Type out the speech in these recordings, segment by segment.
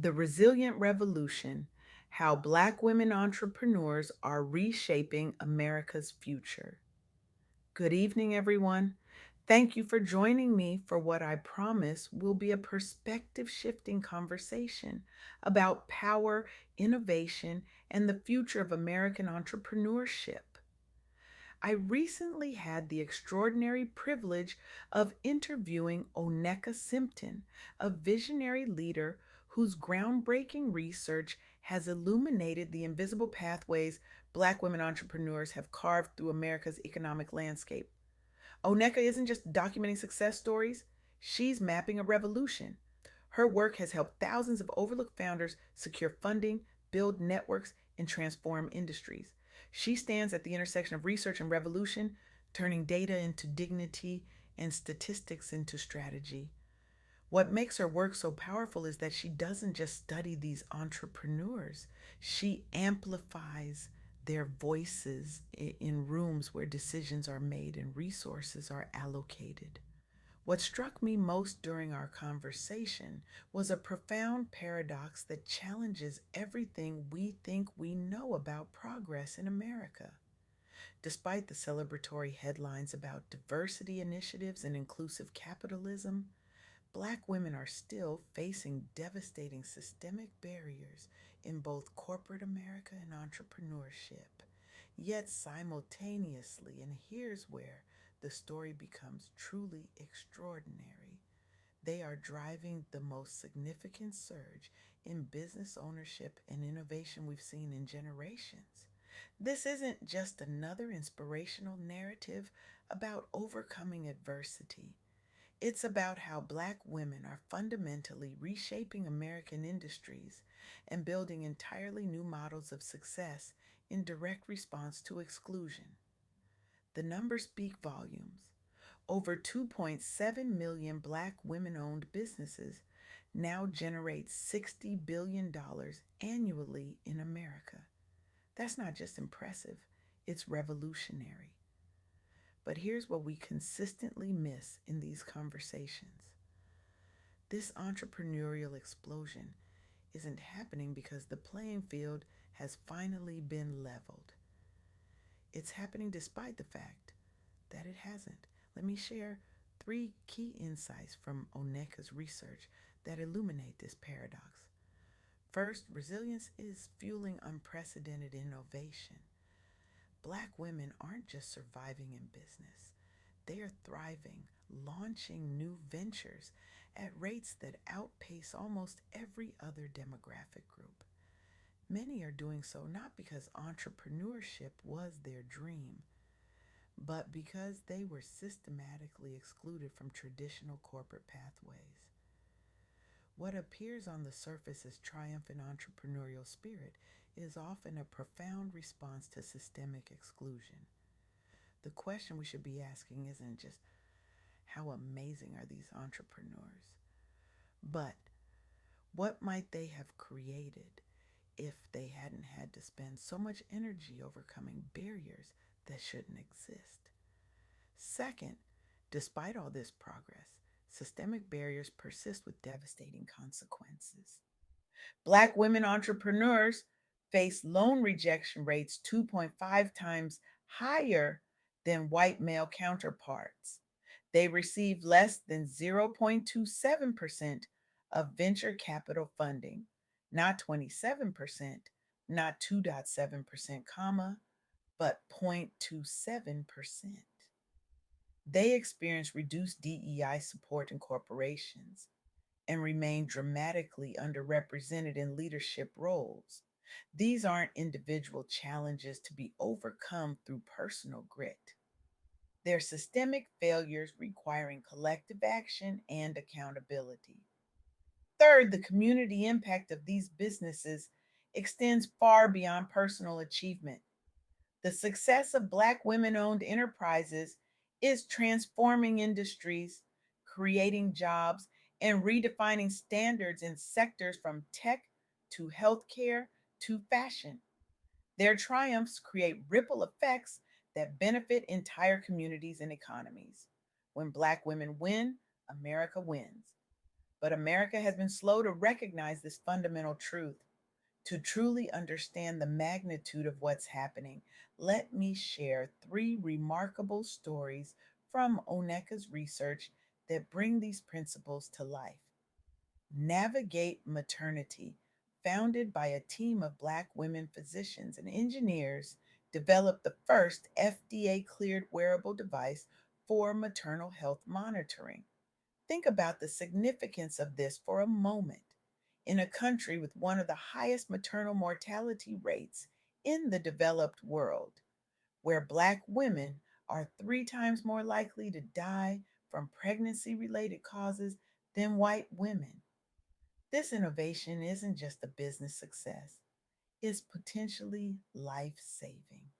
The Resilient Revolution: How Black Women Entrepreneurs Are Reshaping America's Future. Good evening, everyone. Thank you for joining me for what I promise will be a perspective shifting conversation about power, innovation, and the future of American entrepreneurship. I recently had the extraordinary privilege of interviewing O'Neka Simpton, a visionary leader whose groundbreaking research has illuminated the invisible pathways Black women entrepreneurs have carved through America's economic landscape. O'Neka isn't just documenting success stories, she's mapping a revolution. Her work has helped thousands of overlooked founders secure funding, build networks, and transform industries. She stands at the intersection of research and revolution, turning data into dignity and statistics into strategy. What makes her work so powerful is that she doesn't just study these entrepreneurs, she amplifies their voices in rooms where decisions are made and resources are allocated. What struck me most during our conversation was a profound paradox that challenges everything we think we know about progress in America. Despite the celebratory headlines about diversity initiatives and inclusive capitalism, Black women are still facing devastating systemic barriers in both corporate America and entrepreneurship. Yet simultaneously, and here's where the story becomes truly extraordinary, they are driving the most significant surge in business ownership and innovation we've seen in generations. This isn't just another inspirational narrative about overcoming adversity. It's about how Black women are fundamentally reshaping American industries and building entirely new models of success in direct response to exclusion. The numbers speak volumes. Over 2.7 million Black women owned businesses now generate $60 billion annually in America. That's not just impressive, it's revolutionary. But here's what we consistently miss in these conversations: this entrepreneurial explosion isn't happening because the playing field has finally been leveled. It's happening despite the fact that it hasn't. Let me share three key insights from O'Neka's research that illuminate this paradox. First, resilience is fueling unprecedented innovation. Black women aren't just surviving in business, they are thriving, launching new ventures at rates that outpace almost every other demographic group. Many are doing so not because entrepreneurship was their dream, but because they were systematically excluded from traditional corporate pathways. What appears on the surface as triumphant entrepreneurial spirit is often a profound response to systemic exclusion. The question we should be asking isn't just how amazing are these entrepreneurs, but what might they have created if they hadn't had to spend so much energy overcoming barriers that shouldn't exist? Second, despite all this progress, systemic barriers persist with devastating consequences. Black women entrepreneurs face loan rejection rates 2.5 times higher than white male counterparts. They receive less than 0.27% of venture capital funding, not 27%, not 2.7%, comma, but 0.27%. They experience reduced DEI support in corporations and remain dramatically underrepresented in leadership roles. These aren't individual challenges to be overcome through personal grit. They're systemic failures requiring collective action and accountability. Third, the community impact of these businesses extends far beyond personal achievement. The success of Black women owned enterprises is transforming industries, creating jobs, and redefining standards in sectors from tech to healthcare to fashion. Their triumphs create ripple effects that benefit entire communities and economies. When Black women win, America wins. But America has been slow to recognize this fundamental truth. To truly understand the magnitude of what's happening, let me share three remarkable stories from O'Neka's research that bring these principles to life. Navigate Maternity, founded by a team of Black women physicians and engineers, developed the first FDA cleared wearable device for maternal health monitoring. Think about the significance of this for a moment. In a country with one of the highest maternal mortality rates in the developed world, where Black women are 3 times more likely to die from pregnancy related causes than white women. This innovation isn't just a business success, it's potentially life saving.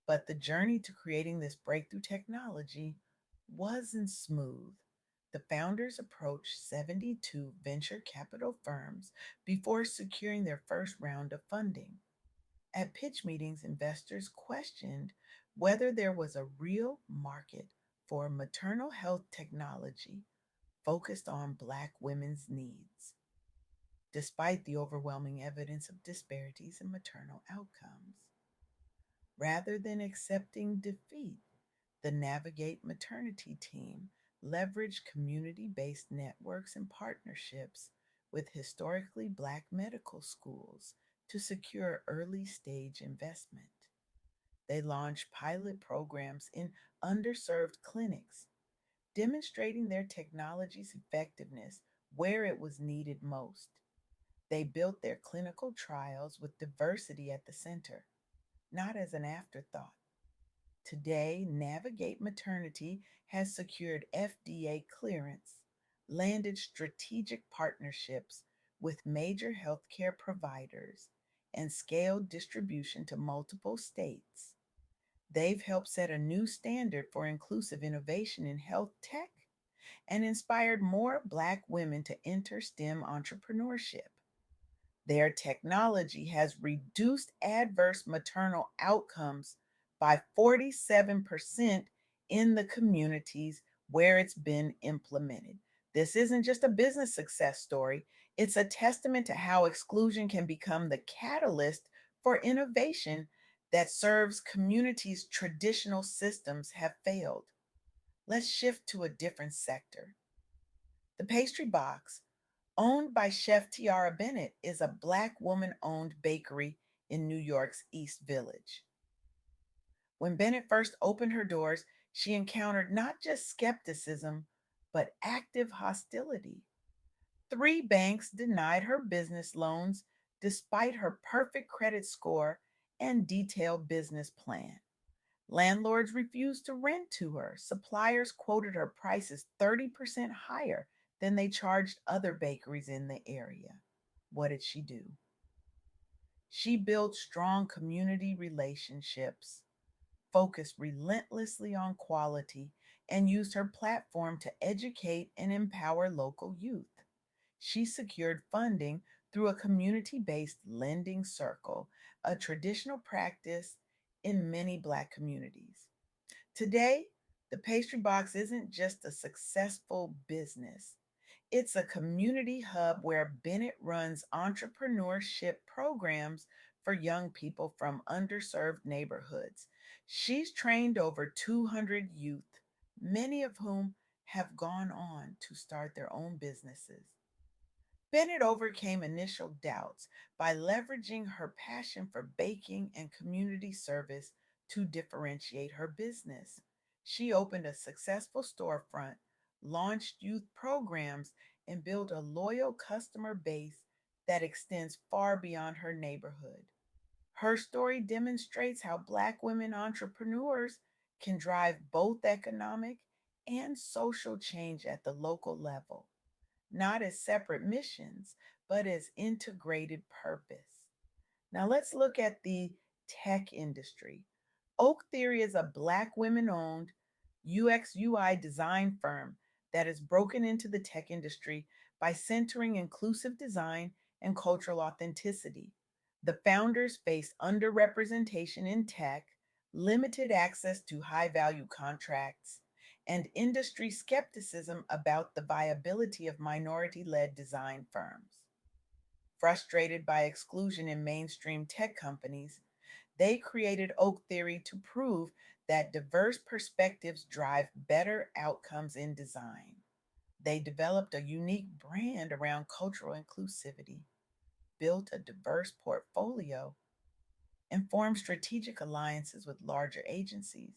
But the journey to creating this breakthrough technology wasn't smooth. The founders approached 72 venture capital firms before securing their first round of funding. At pitch meetings, investors questioned whether there was a real market for maternal health technology focused on Black women's needs, despite the overwhelming evidence of disparities in maternal outcomes. Rather than accepting defeat, the Navigate Maternity team leveraged community based networks and partnerships with historically Black medical schools to secure early stage investment. They launched pilot programs in underserved clinics, demonstrating their technology's effectiveness where it was needed most. They built their clinical trials with diversity at the center, not as an afterthought. Today, Navigate Maternity has secured FDA clearance, landed strategic partnerships with major healthcare providers, and scaled distribution to multiple states. They've helped set a new standard for inclusive innovation in health tech and inspired more Black women to enter STEM entrepreneurship. Their technology has reduced adverse maternal outcomes by 47% in the communities where it's been implemented. This isn't just a business success story, it's a testament to how exclusion can become the catalyst for innovation that serves communities' traditional systems have failed. Let's shift to a different sector. The pastry box, owned by Chef Tiara Bennett, is a Black woman owned bakery in New York's East Village. When Bennett first opened her doors, she encountered not just skepticism, but active hostility. 3 banks denied her business loans despite her perfect credit score and detailed business plan. Landlords refused to rent to her. Suppliers quoted her prices 30% higher than they charged other bakeries in the area. What did she do? She built strong community relationships, focused relentlessly on quality, and used her platform to educate and empower local youth. She secured funding through a community based lending circle, a traditional practice in many Black communities. Today, the pastry box isn't just a successful business. It's a community hub where Bennett runs entrepreneurship programs for young people from underserved neighborhoods. She's trained over 200 youth, many of whom have gone on to start their own businesses. Bennett overcame initial doubts by leveraging her passion for baking and community service to differentiate her business. She opened a successful storefront, launched youth programs, and built a loyal customer base that extends far beyond her neighborhood. Her story demonstrates how Black women entrepreneurs can drive both economic and social change at the local level, not as separate missions, but as integrated purpose. Now let's look at the tech industry. Oak Theory is a Black women owned UX UI design firm that has broken into the tech industry by centering inclusive design and cultural authenticity. The founders face underrepresentation in tech, limited access to high value contracts, and industry skepticism about the viability of minority led design firms. Frustrated by exclusion in mainstream tech companies, they created Oak Theory to prove that diverse perspectives drive better outcomes in design. They developed a unique brand around cultural inclusivity, built a diverse portfolio, and formed strategic alliances with larger agencies.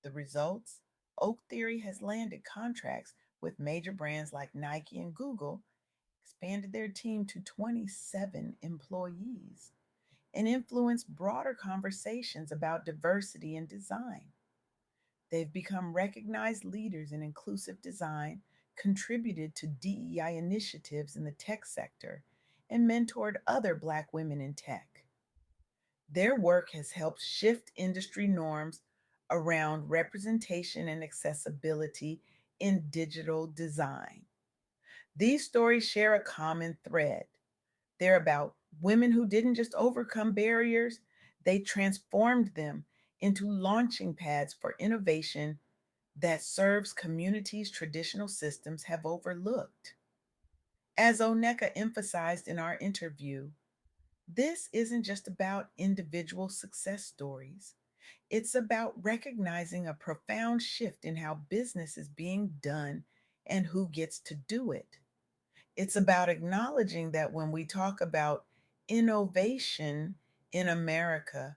The results? Oak Theory has landed contracts with major brands like Nike and Google, expanded their team to 27 employees, and influenced broader conversations about diversity in design. They've become recognized leaders in inclusive design, contributed to DEI initiatives in the tech sector, and mentored other Black women in tech. Their work has helped shift industry norms around representation and accessibility in digital design. These stories share a common thread. They're about women who didn't just overcome barriers, they transformed them into launching pads for innovation that serves communities traditional systems have overlooked. As O'Neka emphasized in our interview, this isn't just about individual success stories. It's about recognizing a profound shift in how business is being done and who gets to do it. It's about acknowledging that when we talk about innovation in America,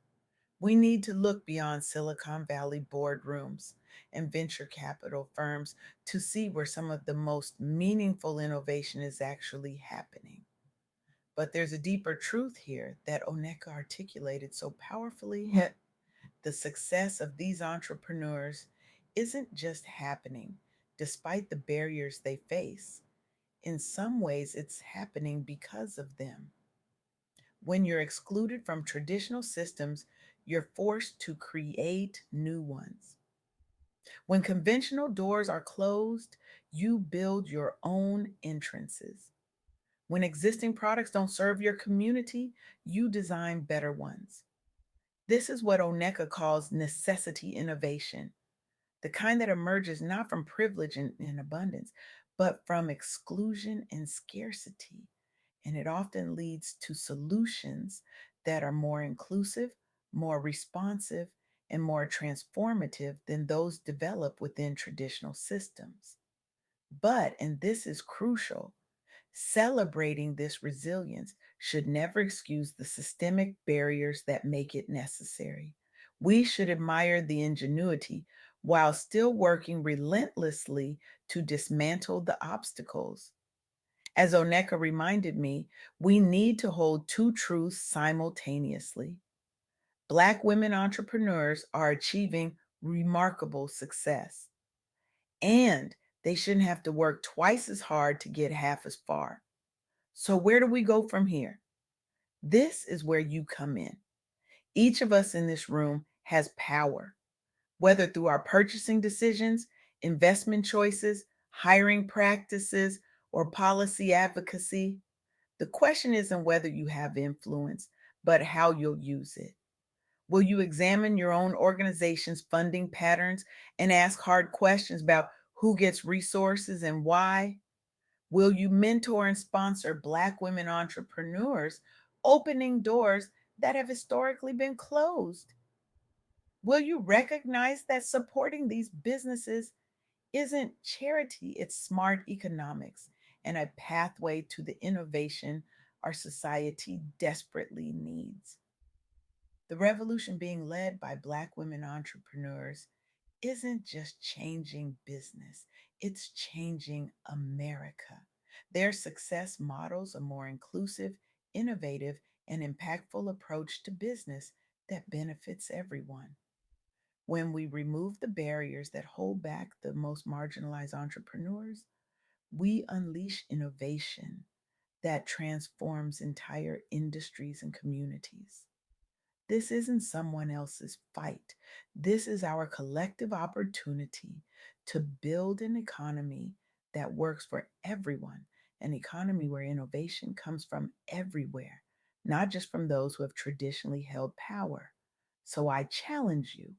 we need to look beyond Silicon Valley boardrooms and venture capital firms to see where some of the most meaningful innovation is actually happening. But there's a deeper truth here that Oneka articulated so powerfully. The success of these entrepreneurs isn't just happening despite the barriers they face. In some ways, it's happening because of them. When you're excluded from traditional systems, you're forced to create new ones. When conventional doors are closed, you build your own entrances. When existing products don't serve your community, you design better ones. This is what Oneka calls necessity innovation, the kind that emerges not from privilege and abundance, but from exclusion and scarcity. And it often leads to solutions that are more inclusive, more responsive, and more transformative than those developed within traditional systems. But, and this is crucial, celebrating this resilience should never excuse the systemic barriers that make it necessary. We should admire the ingenuity while still working relentlessly to dismantle the obstacles. As Oneka reminded me, we need to hold two truths simultaneously. Black women entrepreneurs are achieving remarkable success, and they shouldn't have to work twice as hard to get half as far. So, where do we go from here? This is where you come in. Each of us in this room has power, whether through our purchasing decisions, investment choices, hiring practices, or policy advocacy. The question isn't whether you have influence, but how you'll use it. Will you examine your own organization's funding patterns and ask hard questions about who gets resources and why? Will you mentor and sponsor Black women entrepreneurs, opening doors that have historically been closed? Will you recognize that supporting these businesses isn't charity, it's smart economics and a pathway to the innovation our society desperately needs? The revolution being led by Black women entrepreneurs isn't just changing business, it's changing America. Their success models a more inclusive, innovative, and impactful approach to business that benefits everyone. When we remove the barriers that hold back the most marginalized entrepreneurs, we unleash innovation that transforms entire industries and communities. This isn't someone else's fight. This is our collective opportunity to build an economy that works for everyone, an economy where innovation comes from everywhere, not just from those who have traditionally held power. So I challenge you,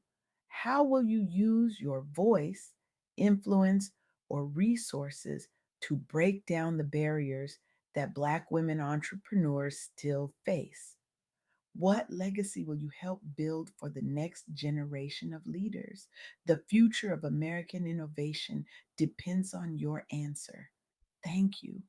how will you use your voice influence, or resources to break down the barriers that Black women entrepreneurs still face? What legacy will you help build for the next generation of leaders? The future of American innovation depends on your answer. Thank you